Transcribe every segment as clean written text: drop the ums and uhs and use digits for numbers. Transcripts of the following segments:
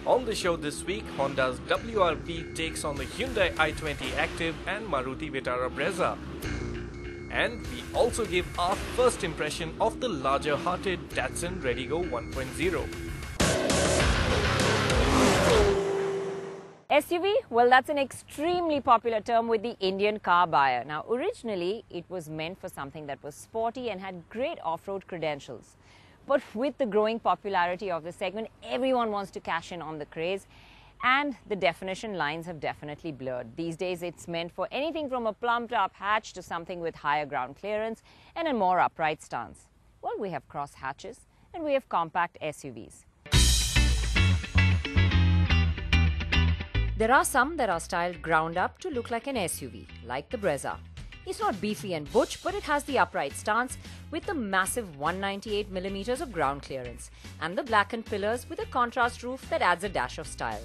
On the show this week, Honda's WRV takes on the Hyundai i20 Active and Maruti Vitara Brezza. And we also give our first impression of the larger-hearted Datsun Redigo 1.0. SUV? Well, that's an extremely popular term with the Indian car buyer. Now, originally, it was meant for something that was sporty and had great off-road credentials. But with the growing popularity of the segment, everyone wants to cash in on the craze, and the definition lines have definitely blurred. These days, it's meant for anything from a plumped-up hatch to something with higher ground clearance and a more upright stance. Well, we have cross hatches and we have compact SUVs. There are some that are styled ground up to look like an SUV, like the Brezza. It's not beefy and butch, but it has the upright stance with the massive 198mm of ground clearance and the blackened pillars with a contrast roof that adds a dash of style.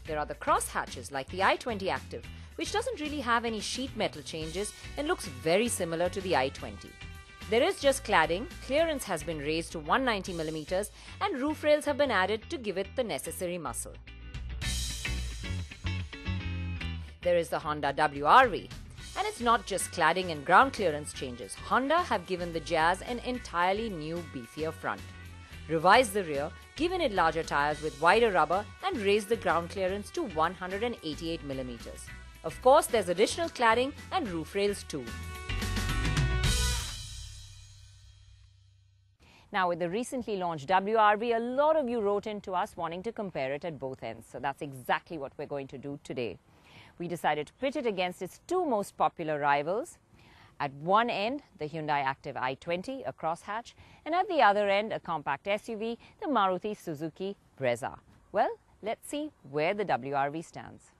There are the cross hatches like the i20 Active, which doesn't really have any sheet metal changes and looks very similar to the i20. There is just cladding, clearance has been raised to 190mm and roof rails have been added to give it the necessary muscle. There is the Honda WRV, and it's not just cladding and ground clearance changes. Honda have given the Jazz an entirely new beefier front, revised the rear, given it larger tires with wider rubber and raised the ground clearance to 188mm. Of course, there's additional cladding and roof rails too. Now, with the recently launched WRV, a lot of you wrote in to us wanting to compare it at both ends. So that's exactly what we're going to do today. We decided to pit it against its two most popular rivals. At one end, the Hyundai Active i20, a crosshatch, and at the other end, a compact SUV, the Maruti Suzuki Brezza. Well, let's see where the WRV stands.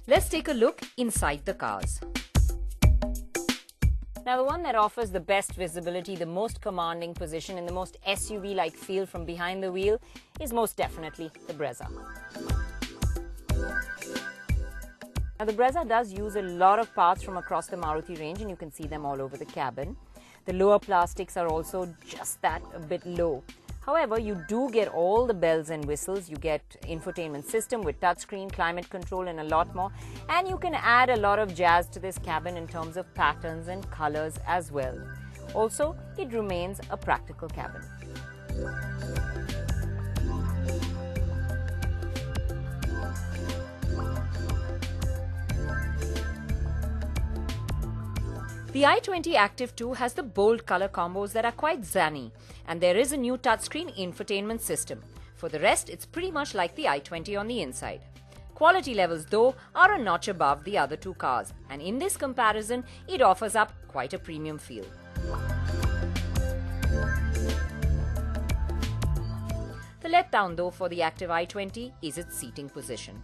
Let's take a look inside the cars. Now, the one that offers the best visibility, the most commanding position, and the most SUV-like feel from behind the wheel is most definitely the Brezza. Now, the Brezza does use a lot of parts from across the Maruti range, and you can see them all over the cabin. The lower plastics are also just that, a bit low. However, you do get all the bells and whistles. You get infotainment system with touchscreen, climate control, and a lot more. And you can add a lot of jazz to this cabin in terms of patterns and colors as well. Also, it remains a practical cabin. The i20 Active 2 has the bold color combos that are quite zany, and there is a new touchscreen infotainment system. For the rest, it's pretty much like the i20 on the inside. Quality levels, though, are a notch above the other two cars, and in this comparison, it offers up quite a premium feel. The letdown, though, for the Active i20 is its seating position.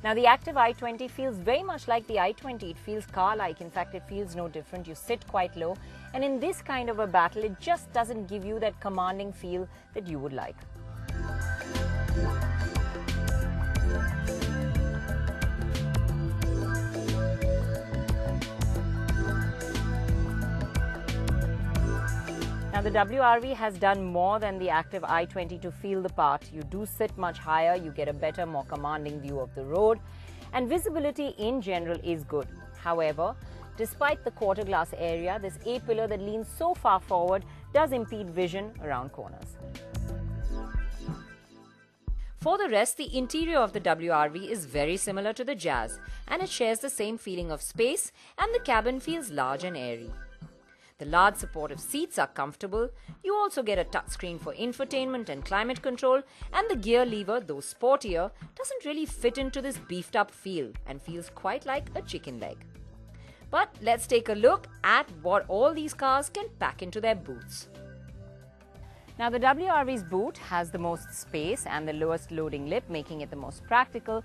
Now, the Active i20 feels very much like the i20. It feels car-like. In fact, it feels no different. You sit quite low. And in this kind of a battle, it just doesn't give you that commanding feel that you would like. Now, the WRV has done more than the Active i20 to feel the part. You do sit much higher, you get a better, more commanding view of the road, and visibility in general is good. However, despite the quarter glass area, this A-pillar that leans so far forward does impede vision around corners. For the rest, the interior of the WRV is very similar to the Jazz, and it shares the same feeling of space, and the cabin feels large and airy. The large supportive seats are comfortable. You also get a touchscreen for infotainment and climate control, and the gear lever, though sportier, doesn't really fit into this beefed up feel and feels quite like a chicken leg. But let's take a look at what all these cars can pack into their boots. Now, the WRV's boot has the most space and the lowest loading lip, making it the most practical.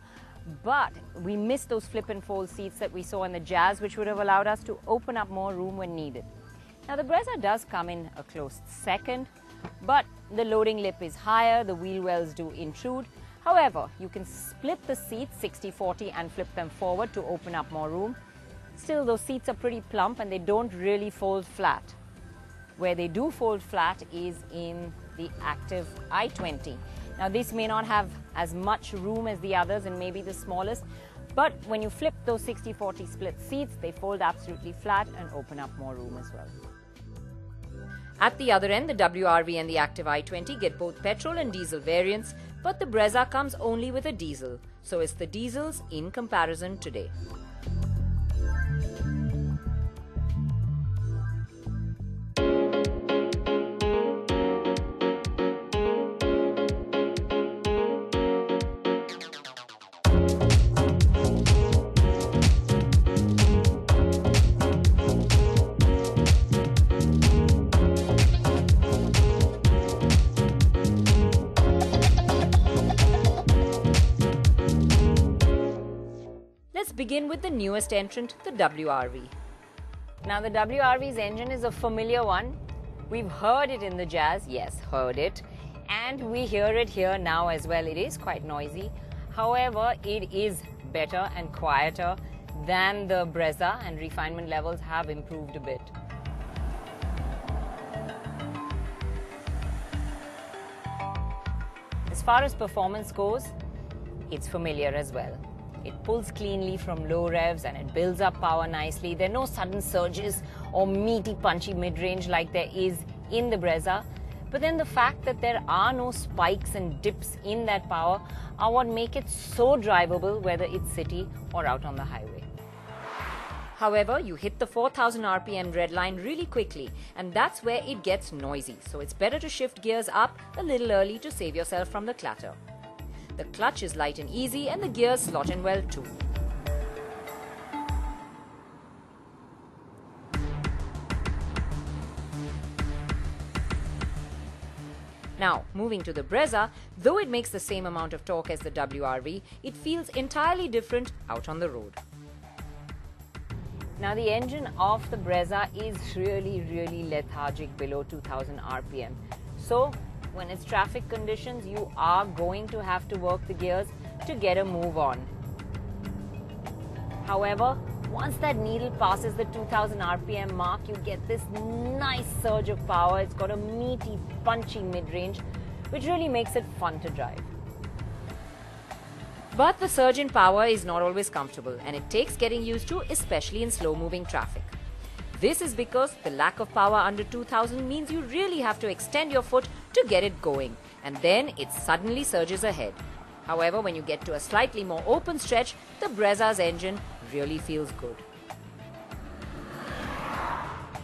But we missed those flip and fold seats that we saw in the Jazz, which would have allowed us to open up more room when needed. Now, the Brezza does come in a close second, but the loading lip is higher, the wheel wells do intrude. However, you can split the seats 60-40 and flip them forward to open up more room. Still, those seats are pretty plump and they don't really fold flat. where they do fold flat is in the Active i20. Now this may not have as much room as the others and maybe the smallest, but when you flip those 60-40 split seats, they fold absolutely flat and open up more room as well. At the other end, the WRV and the Active i20 get both petrol and diesel variants, but the Brezza comes only with a diesel, so it's the diesels in comparison today. Let's begin with the newest entrant, the WRV. Now the WRV's engine is a familiar one. We've heard it in the Jazz, yes, heard it. And we hear it here now as well. It is quite noisy. However, it is better and quieter than the Brezza, and refinement levels have improved a bit. As far as performance goes, it's familiar as well. It pulls cleanly from low revs and it builds up power nicely. There are no sudden surges or meaty, punchy mid-range like there is in the Brezza. But then the fact that there are no spikes and dips in that power are what make it so drivable, whether it's city or out on the highway. However, you hit the 4000 RPM red line really quickly, and that's where it gets noisy. So it's better to shift gears up a little early to save yourself from the clatter. The clutch is light and easy, and the gears slot in well too. Now, moving to the Brezza, though it makes the same amount of torque as the WRV, it feels entirely different out on the road. Now, the engine of the Brezza is really lethargic below 2000 RPM. So, when it's traffic conditions, you are going to have to work the gears to get a move on. However, once that needle passes the 2000 RPM mark, you get this nice surge of power. It's got a meaty, punchy mid-range, which really makes it fun to drive. But the surge in power is not always comfortable, and it takes getting used to, especially in slow-moving traffic. This is because the lack of power under 2000 means you really have to extend your foot to get it going, and then it suddenly surges ahead. However, when you get to a slightly more open stretch, the Brezza's engine really feels good.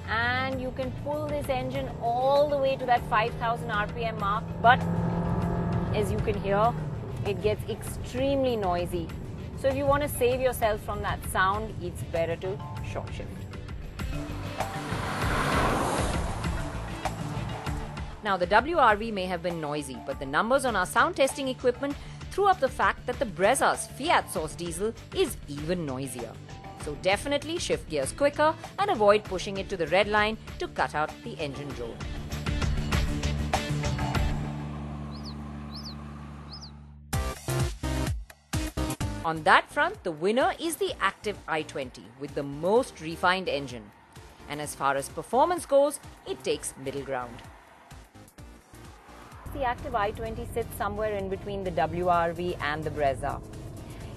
And you can pull this engine all the way to that 5000 RPM mark, but as you can hear, it gets extremely noisy. So if you want to save yourself from that sound, it's better to short shift. Now, the WRV may have been noisy, but the numbers on our sound testing equipment threw up the fact that the Brezza's Fiat source diesel is even noisier. So definitely shift gears quicker and avoid pushing it to the red line to cut out the engine drone. On that front, the winner is the Active i20 with the most refined engine. And as far as performance goes, it takes middle ground. The Active i20 sits somewhere in between the WRV and the Brezza.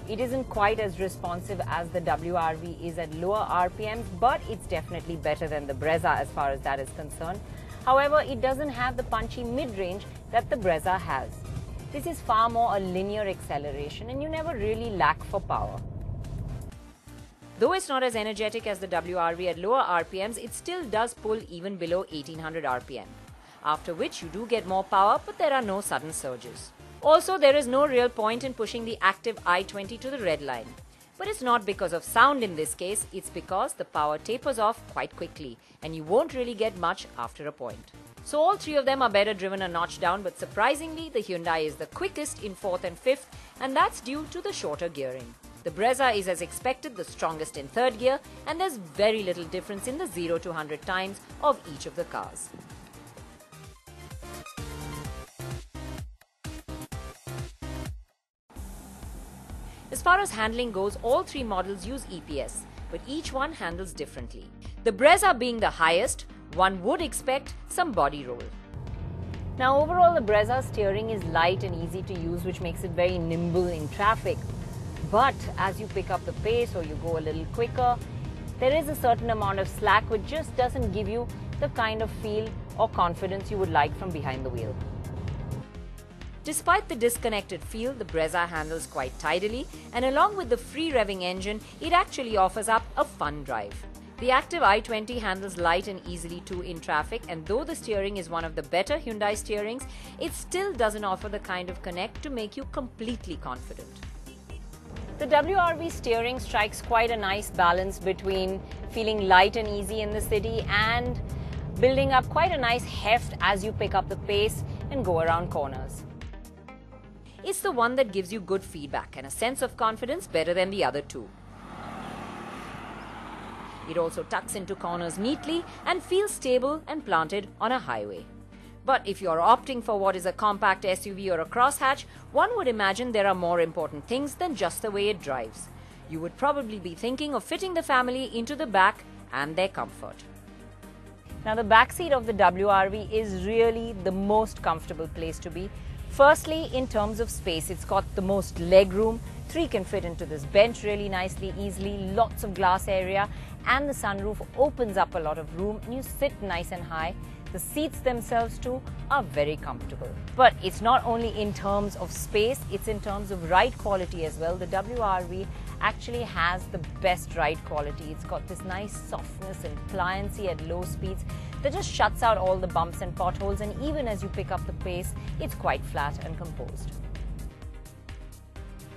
It isn't quite as responsive as the WRV is at lower RPMs, but it's definitely better than the Brezza as far as that is concerned. However, it doesn't have the punchy mid-range that the Brezza has. This is far more a linear acceleration, and you never really lack for power. Though it's not as energetic as the WRV at lower RPMs, it still does pull even below 1800 RPM. After which you do get more power, but there are no sudden surges. Also, there is no real point in pushing the Active i20 to the red line. But it's not because of sound in this case, it's because the power tapers off quite quickly and you won't really get much after a point. So all three of them are better driven a notch down, but surprisingly, the Hyundai is the quickest in 4th and 5th, and that's due to the shorter gearing. The Brezza is as expected the strongest in 3rd gear, and there's very little difference in the 0 to 100 times of each of the cars. As far as handling goes, all three models use EPS, but each one handles differently. The Brezza being the highest one would expect some body roll. Now overall, the Brezza's steering is light and easy to use, which makes it very nimble in traffic. But as you pick up the pace or you go a little quicker, there is a certain amount of slack which just doesn't give you the kind of feel or confidence you would like from behind the wheel. Despite the disconnected feel, the Brezza handles quite tidily, and along with the free revving engine, it actually offers up a fun drive. The Active i20 handles light and easily too in traffic, and though the steering is one of the better Hyundai steerings, it still doesn't offer the kind of connect to make you completely confident. The WRV steering strikes quite a nice balance between feeling light and easy in the city and building up quite a nice heft as you pick up the pace and go around corners. It's the one that gives you good feedback and a sense of confidence better than the other two. It also tucks into corners neatly and feels stable and planted on a highway. But if you're opting for what is a compact SUV or a crosshatch, one would imagine there are more important things than just the way it drives. You would probably be thinking of fitting the family into the back and their comfort. Now the backseat of the WRV is really the most comfortable place to be. Firstly, in terms of space, it's got the most leg room. 3 can fit into this bench really nicely, easily, lots of glass area, and the sunroof opens up a lot of room and you sit nice and high. The seats themselves too are very comfortable. But it's not only in terms of space, it's in terms of ride quality as well. The WRV actually has the best ride quality. It's got this nice softness and pliancy at low speeds that just shuts out all the bumps and potholes, and even as you pick up the pace, it's quite flat and composed.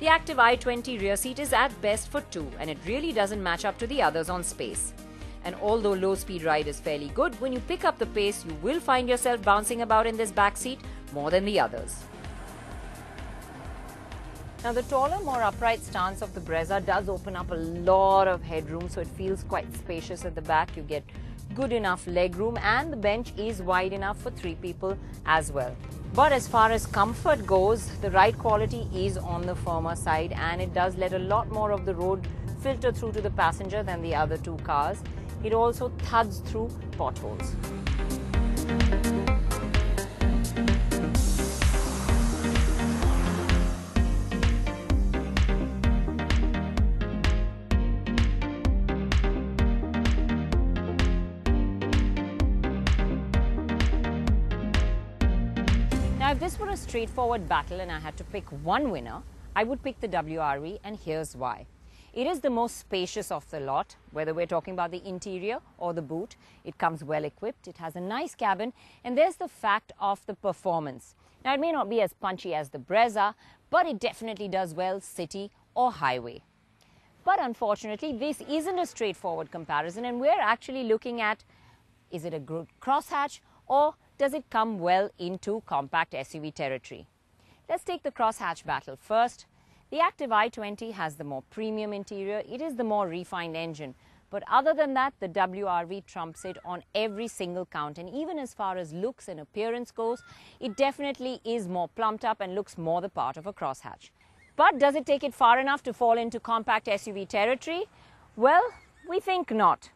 The Active i20 rear seat is at best for 2, and it really doesn't match up to the others on space. And although low-speed ride is fairly good, when you pick up the pace, you will find yourself bouncing about in this back seat more than the others. Now the taller, more upright stance of the Brezza does open up a lot of headroom, so it feels quite spacious at the back. You get good enough leg room, and the bench is wide enough for 3 people as well. But as far as comfort goes, the ride quality is on the firmer side, and it does let a lot more of the road filter through to the passenger than the other 2 cars. It also thuds through potholes. Now, if this were a straightforward battle and I had to pick one winner, I would pick the WRV, and here's why. It is the most spacious of the lot, whether we're talking about the interior or the boot. It comes well equipped, it has a nice cabin, and there's the fact of the performance. Now, it may not be as punchy as the Brezza, but it definitely does well city or highway. But unfortunately, this isn't a straightforward comparison, and we're actually looking at, is it a good crosshatch or does it come well into compact SUV territory? Let's take the crosshatch battle first. The Active i20 has the more premium interior, it is the more refined engine. But other than that, the WRV trumps it on every single count. And even as far as looks and appearance goes, it definitely is more plumped up and looks more the part of a crosshatch. But does it take it far enough to fall into compact SUV territory? Well, we think not.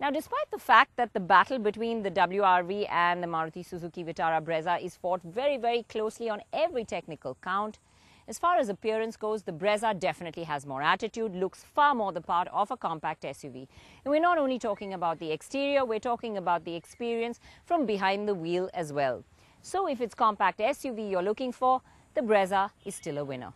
Now, despite the fact that the battle between the WRV and the Maruti Suzuki Vitara Brezza is fought very, very closely on every technical count, as far as appearance goes, the Brezza definitely has more attitude, looks far more the part of a compact SUV. And we're not only talking about the exterior, we're talking about the experience from behind the wheel as well. So if it's compact SUV you're looking for, the Brezza is still a winner.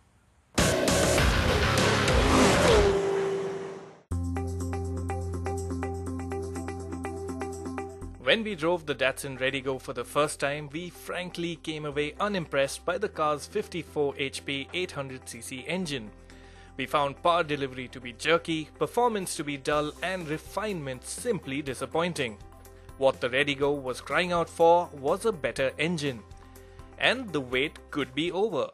When we drove the Datsun Redigo for the first time, we frankly came away unimpressed by the car's 54 HP 800cc engine. We found power delivery to be jerky, performance to be dull, and refinement simply disappointing. What the Redigo was crying out for was a better engine. And the wait could be over.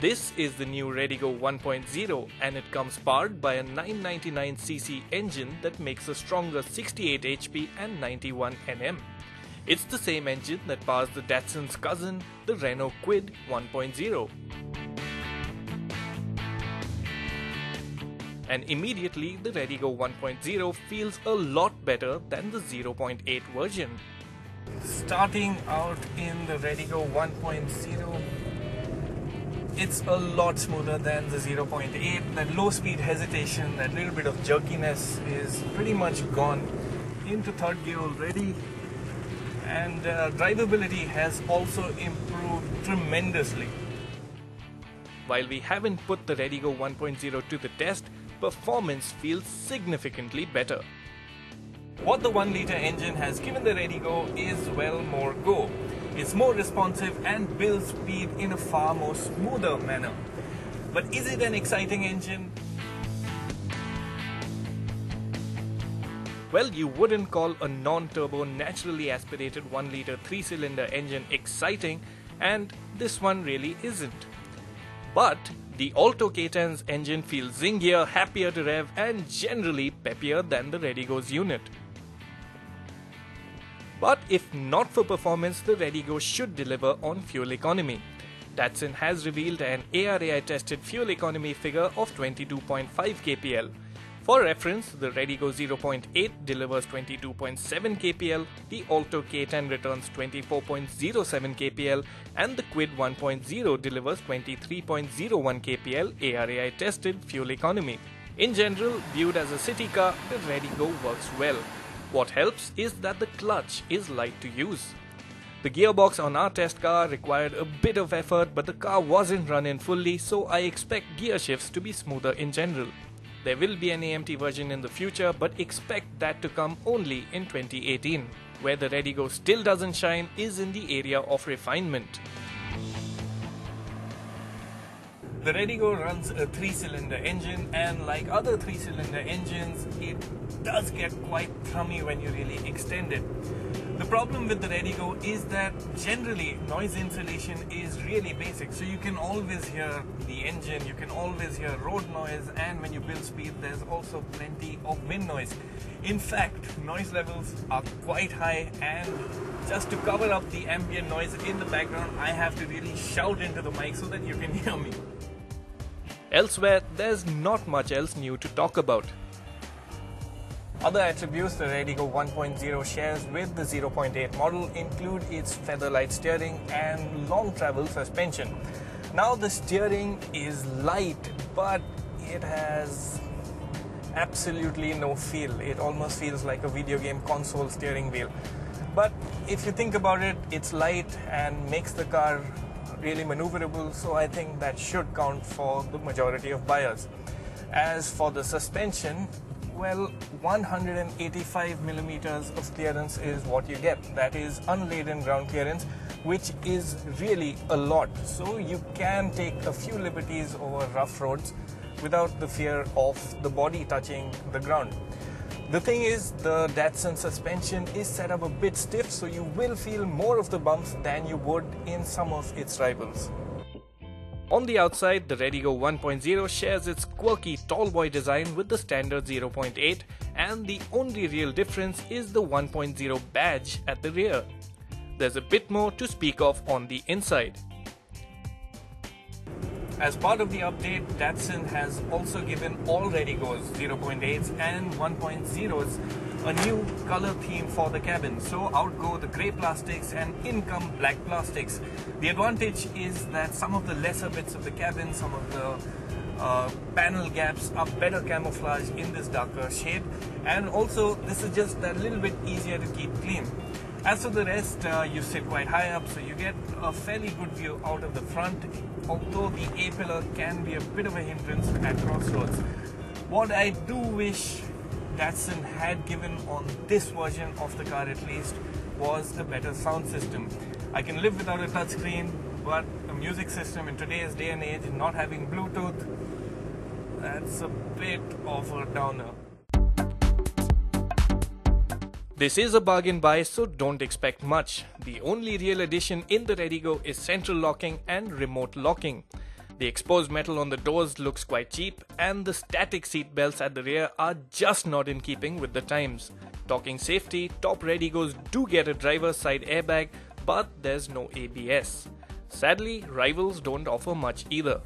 This is the new Redigo 1.0, and it comes powered by a 999cc engine that makes a stronger 68 HP and 91 Nm. It's the same engine that powers the Datsun's cousin, the Renault Kwid 1.0. and immediately the Redi-GO 1.0 feels a lot better than the 0.8 version. Starting out in the Redi-GO 1.0, it's a lot smoother than the 0.8. That low speed hesitation, that little bit of jerkiness is pretty much gone. Into third gear already, and drivability has also improved tremendously. While we haven't put the Redi-GO 1.0 to the test, performance feels significantly better. What the 1-litre engine has given the Redi-GO is well more go. It's more responsive and builds speed in a far more smoother manner. But is it an exciting engine? Well, you wouldn't call a non-turbo, naturally aspirated 1-litre 3-cylinder engine exciting, and this one really isn't. But the Autocar's engine feels zingier, happier to rev, and generally peppier than the Redi-GO's unit. But if not for performance, the Redi-GO should deliver on fuel economy. Datsun has revealed an ARAI tested fuel economy figure of 22.5 kpl. For reference, the Redi-GO 0.8 delivers 22.7 kpl, the Autocar returns 24.07 kpl, and the Quid 1.0 delivers 23.01 kpl ARAI tested fuel economy. In general, viewed as a city car, the Redi-GO works well. What helps is that the clutch is light to use. The gearbox on our test car required a bit of effort, but the car wasn't running fully, so I expect gear shifts to be smoother in general. There will be an AMT version in the future, but expect that to come only in 2018. Where the Redi-GO still doesn't shine is in the area of refinement. The Redi-GO runs a 3-cylinder engine, and like other 3-cylinder engines, it does get quite thrummy when you really extend it. The problem with the Redi-GO is that generally noise insulation is really basic, so you can always hear the engine, you can always hear road noise, and when you build speed there's also plenty of wind noise. In fact, noise levels are quite high, and just to cover up the ambient noise in the background, I have to really shout into the mic so that you can hear me. Elsewhere, there's not much else new to talk about. Other attributes the Redi-GO 1.0 shares with the 0.8 model include its feather-light steering and long travel suspension. Now the steering is light, but it has absolutely no feel. It almost feels like a video game console steering wheel. But if you think about it, it's light and makes the car really maneuverable, so I think that should count for the majority of buyers. As for the suspension, well, 185 millimeters of clearance is what you get. That is unladen ground clearance, which is really a lot. So you can take a few liberties over rough roads without the fear of the body touching the ground. The thing is, the Datsun suspension is set up a bit stiff, so you will feel more of the bumps than you would in some of its rivals. On the outside, the Redi-GO 1.0 shares its quirky tall boy design with the standard 0.8, and the only real difference is the 1.0 badge at the rear. There's a bit more to speak of on the inside. As part of the update, Datsun has also given all Redi-GOs 0.8s and 1.0s a new color theme for the cabin. So out go the grey plastics and in come black plastics. The advantage is that some of the lesser bits of the cabin, some of the panel gaps are better camouflaged in this darker shade, and also this is just a little bit easier to keep clean. As for the rest, you sit quite high up, so you get a fairly good view out of the front, although the A-pillar can be a bit of a hindrance at crossroads. What I do wish Datsun had given on this version of the car at least was a better sound system. I can live without a touchscreen, but a music system in today's day and age, not having Bluetooth, that's a bit of a downer. This is a bargain buy, so don't expect much. The only real addition in the Redi-GO is central locking and remote locking. The exposed metal on the doors looks quite cheap, and the static seat belts at the rear are just not in keeping with the times. Talking safety, top Redi-GOs do get a driver's side airbag, but there's no ABS. Sadly, rivals don't offer much either.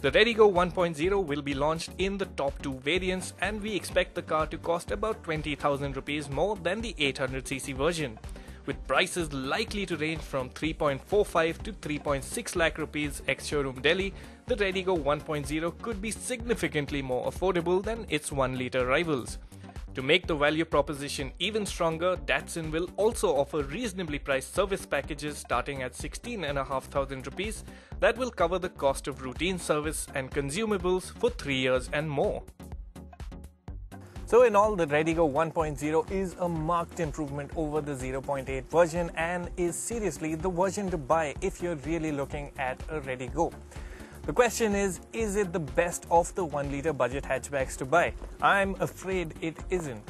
The Redigo 1.0 will be launched in the top 2 variants, and we expect the car to cost about 20,000 rupees more than the 800cc version, with prices likely to range from 3.45 to 3.6 lakh rupees ex-showroom Delhi. The Redigo 1.0 could be significantly more affordable than its 1-litre rivals. To make the value proposition even stronger, Datsun will also offer reasonably priced service packages starting at 16,500 rupees that will cover the cost of routine service and consumables for 3 years and more. So in all, the Redigo 1.0 is a marked improvement over the 0.8 version and is seriously the version to buy if you're really looking at a Redigo. The question is it the best of the 1-litre budget hatchbacks to buy? I'm afraid it isn't.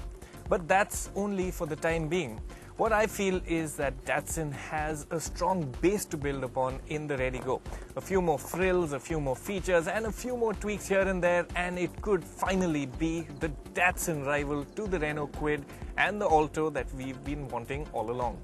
But that's only for the time being. What I feel is that Datsun has a strong base to build upon in the Redigo. A few more frills, a few more features, and a few more tweaks here and there, and it could finally be the Datsun rival to the Renault Kwid and the Alto that we've been wanting all along.